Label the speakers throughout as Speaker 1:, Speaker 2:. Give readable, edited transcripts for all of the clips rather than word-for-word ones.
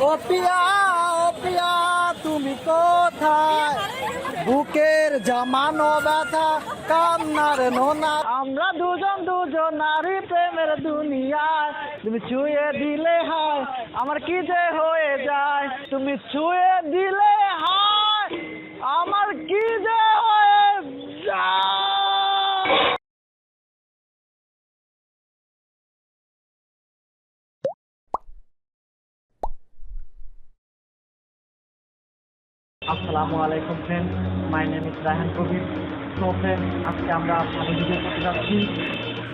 Speaker 1: ও পিয়া তুমি কোথায়? বুকের জামানো ব্যথা কান্নার নোনা। আমরা দুজন নারী প্রেমের দুনিয়ায়। তুমি ছুঁয়ে দিলে হায় আমার কি যে হয়ে যায়। তুমি ছুঁয়ে দিলে হায় আমার কি যে হয়ে যায়। আসসালামু আলাইকুম friend, my name is Raihan Kabir. তো ফ্রেন্ড, আজকে আমরা ভালো ভিডিও করতে যাচ্ছি।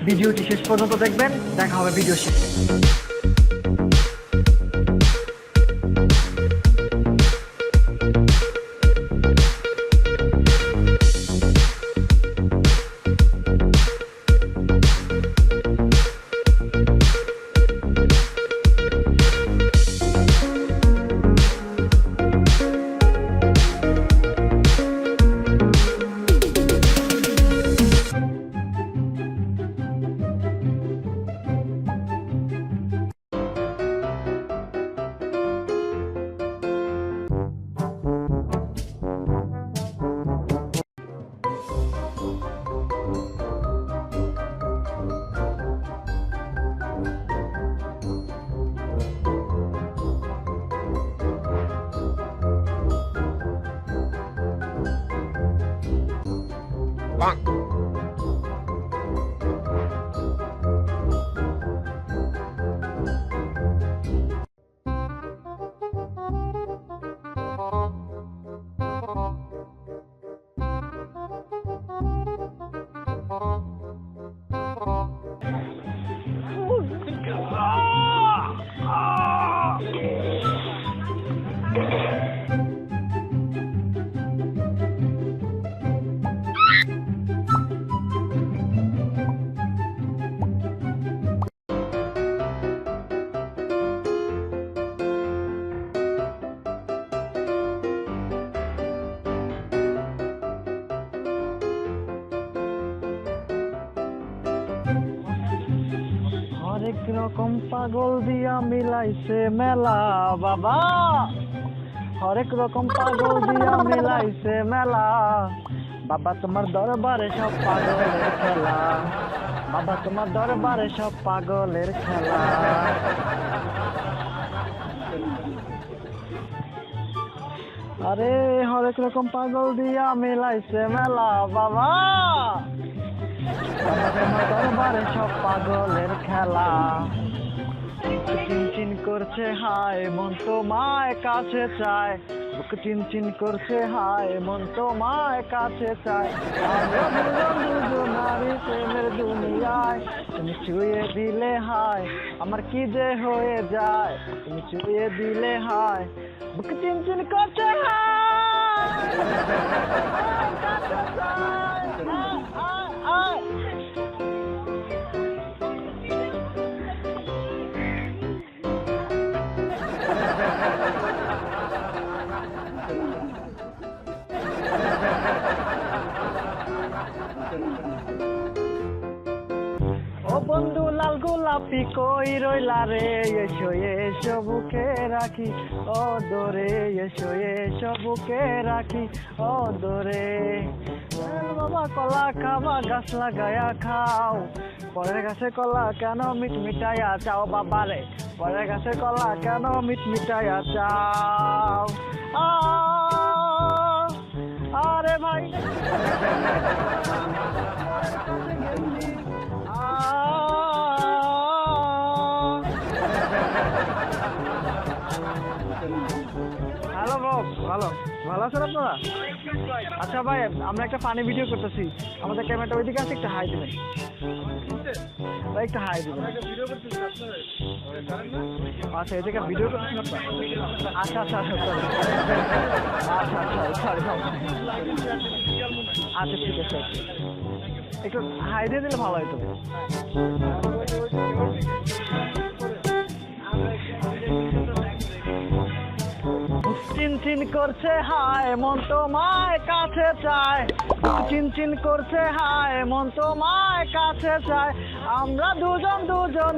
Speaker 1: ভিডিওটি শেষ পর্যন্ত দেখবেন, দেখা হবে ভিডিও শেষে। হরেক রকম পাগল দিয়া মিলাইছে মেলা বাবা। হরেক রকম পাগল দিয়া মিলাইছে মেলা। বাবা তোমার দরবারে সব পাগলের খেলা। বাবা তোমার দরবারে সব পাগলের খেলা। আরে হরেক রকম পাগল দিয়া মিলাইছে মেলা বাবা। তোমার দরবারে সব পাগলের খেলা। চিনচিন করছে হায় মন তো মায়ের কাছে চায়। বুক চিনচিন করছে হায় মন তো মায়ের কাছে চায়। আমরা দুজন নারী প্রেমের দুনিয়ায়। তুমি ছুঁয়ে দিলে হায় আমার কি যে হয়ে যায়। তুমি ছুঁয়ে দিলে হায় বুক চিনচিন করছে হায়। ও বন্ধু লাল গোলাপি কই রইলা রে। এসো এসো বুকে রাখি ও দোরে। এসো এসো বুকে রাখি ও দোরে। বাবা কলা খাবা গাছ লাগায়া খাও। পরের গাছে কলা কেন মিট মিটাইয়া চাও বাবারে। পরের গাছে কলা কেন মিট মিটাইয়া চাও। আরে ভাই হ্যালো বস, ভালো ভালো আছেন আপনারা? আচ্ছা ভাই, আমরা একটা ফানি ভিডিও করতেছি। আমাদের ক্যামেরাটা ওইদিকে আছে, একটা হাই দেবেন ভাই, একটা হাই দেবেন। আচ্ছা এদিকে ভিডিও করতেছেন আপনার? আচ্ছা আচ্ছা আচ্ছা সরি আচ্ছা আচ্ছা সরি। আচ্ছা ঠিক আছে, একটু হাই দিয়ে দিলে ভালো হতো। চিনচিন করছে হায় মন তো মায়ের কাছে চায়। চিনচিন করছে হায় মন তো মায়ের কাছে চায়। আমরা দুজন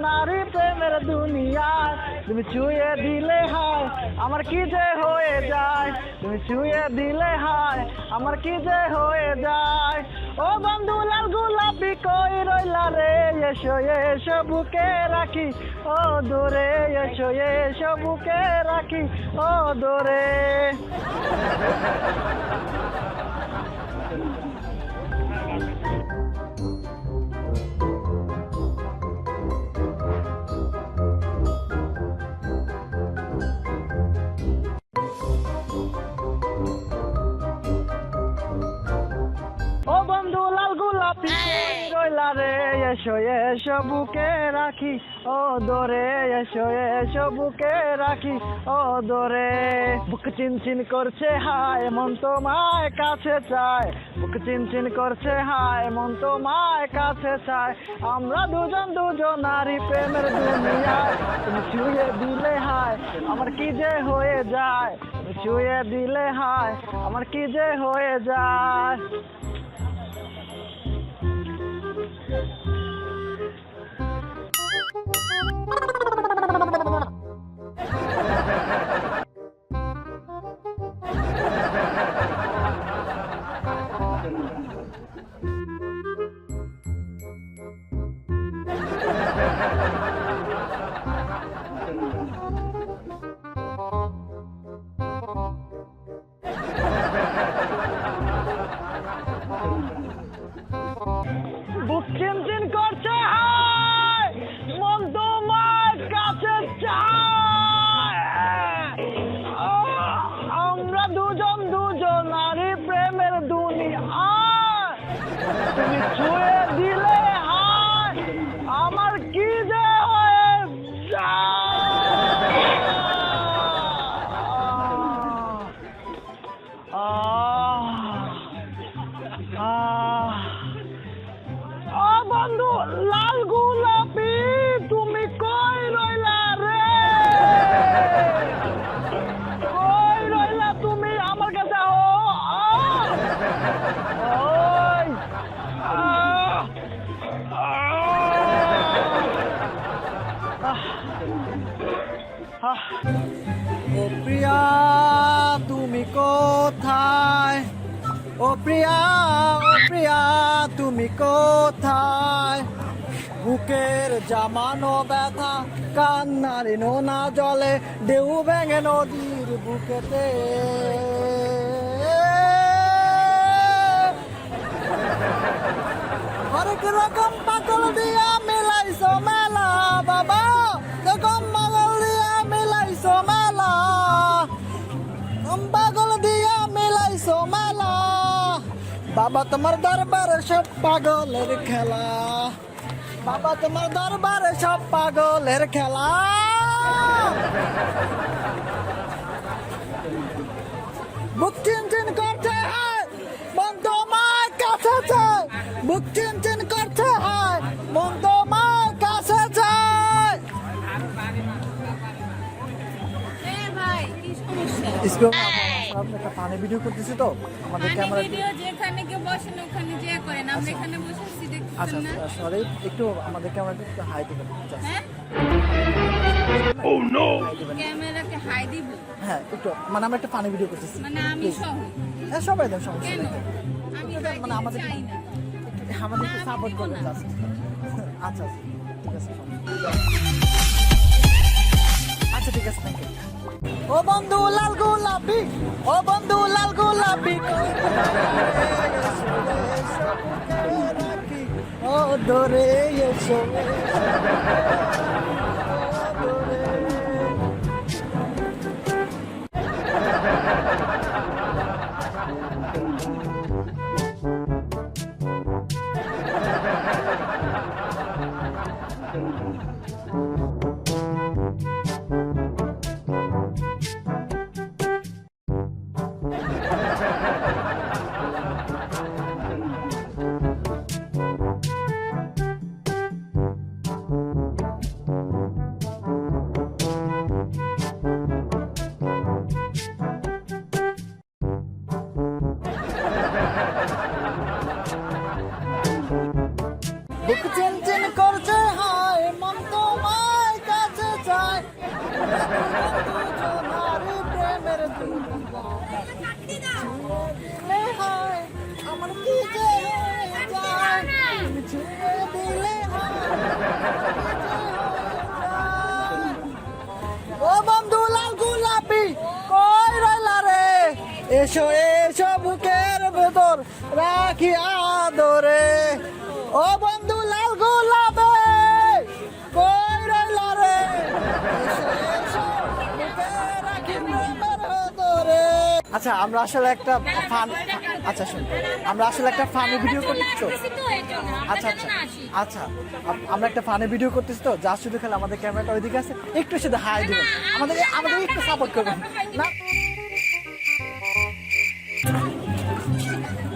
Speaker 1: নারী প্রেমের দুনিয়ায় তুমি ছুঁয়ে দিলে হায় আমার কি যে হয়ে যায় তুমি ছুঁয়ে দিলে হায় আমার কি যে হয়ে যায় ও বন্ধু লাল গোলাপি কই রইলা রে এসো এসো বুকে রাখি ও দূরে এসো এসো বুকে রাখি ও দূরে ও বন্ধু লাল গোলাপি রইলা রে এসো এসো বুকে রাখি ও দোরে এসো এসো বুকে রাখি ও দোরে বুক চিনচিন করছে হায় মন তোমায় কাছে চায় বুক চিনচিন করছে হায় মন তোমায় কাছে চায় আমরা দুজন নারী প্রেমের দুনিয়ায় তুমি ছুঁয়ে দিলে হায় আমার কি যে হয়ে যায় তুমি ছুঁয়ে দিলে হায় আমার কি যে হয়ে যায় বুক চিনচিন করছে হায় মন তোমার কাছে চায় আমরা দুজন নারী প্রেমের দুনিয়া তুমি ছুঁয়ে দিলে হায় আমার কি যে হয়ে যায় বন্ধু লাল গোলাপি তুমি কই রইলা রে কই রইলা তুমি আমার কাছে ও প্রিয়া তুমি কোথায় ও প্রিয়া তুমি কোথায় বুকের জামানো ব্যথা কান্নার নোনা জলে ঢেউ ভেঙে নদীর বুকেতে হরেক রকম পাগল দিয়া মিলাইছো মেলা বাবা রকম পাগল দিয়া মিলাইছো মেলা পাগল দিয়া মিলাইছো মেলা বাবা তোমার দরবারে সব পাগলের খেলা বাবা তোমার দরবারে সব পাগলের খেলা বুক চিনচিন করছে হায় মন তোমার কাছে চায় বুক চিনচিন করছে হায় মন তোমার কাছে চায় একটা পানি ভিডিও করতেছি তো আমাদের ক্যামেরা
Speaker 2: ভিডিও যেখানে কেউ বসেন ওখানে যে করেন আমরা এখানে বসেছি দেখতেছেন
Speaker 1: আচ্ছা
Speaker 2: না
Speaker 1: সরি একটু আমাদের ক্যামেরাটা একটু হাই দিবেন
Speaker 2: হ্যাঁ
Speaker 1: ও নো
Speaker 2: ক্যামেরাকে হাই দিব
Speaker 1: হ্যাঁ একটু মানে আমরা একটা পানি ভিডিও করতেছি
Speaker 2: মানে আমি সহ
Speaker 1: হ্যাঁ সবাই দেন সমস্যা
Speaker 2: কেন
Speaker 1: নেই
Speaker 2: আমি
Speaker 1: মানে
Speaker 2: মানে
Speaker 1: আমাদের
Speaker 2: চাই না
Speaker 1: আমাদের একটু
Speaker 2: না,
Speaker 1: সাপোর্ট
Speaker 2: দিব
Speaker 1: করবেন
Speaker 2: না।
Speaker 1: আচ্ছা ঠিক আছে আচ্ছা ঠিক আছে থ্যাংক ইউ ও বন্ধু লাল গোলাপি ও বন্ধু লাল গোলাপি ও দরে এসো এসো এসো বুকের ভেতর রাখি আদরে ও বন্ধু লাল গোলাপে কই রইলা রে এসো এসো বুকে রাখি প্রেমের ভেতরে। আচ্ছা আমরা আসলে একটা ফান আচ্ছা শুন আমরা আসলে একটা ফানি ভিডিও করতেছি তো আচ্ছা আচ্ছা আচ্ছা আমরা একটা ফানি ভিডিও করতেছি তো যা শুধু খেলে আমাদের ক্যামেরাটা ওইদিকে আছে একটু শুধু হাই দিবেন আমাদের আমাদের একটু সাপোর্ট করবেন না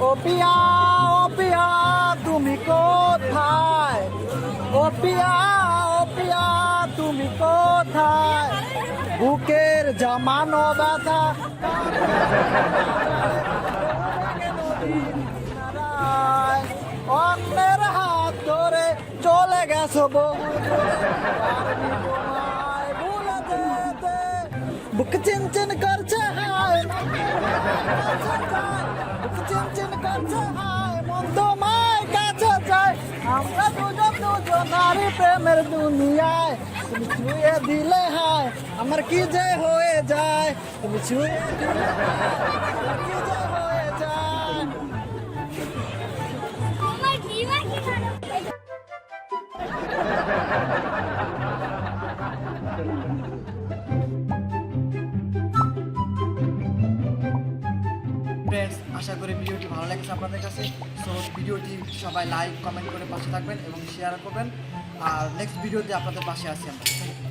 Speaker 1: ও পিয়া তুমি কোথায় ও পিয়া তুমি কোথায় বুকের জমানো ব্যথা অন্যের হাত ধরে চলে গেছো বহু ভুলে যেতে বুক চিনচিন করছে হায় বুক চিনচিন করছে হায় মন তোমায় কাছে যায় আমরা দুজনারই প্রেমের দুনিয়ায় তুমি ছুঁয়ে দিলে হায় আমার কি যে হয়ে যায় তুমি ছুঁয়ে দিলে আমার কি যে হয়ে যায়। ফ্রেন্ডস আশা করি ভিডিওটি ভালো লাগছে আপনাদের কাছে। সো ভিডিওটি সবাই লাইক কমেন্ট করে পাশে থাকবেন এবং শেয়ার করবেন আর নেক্সট ভিডিওতে আপনাদের পাশে আছি আমরা।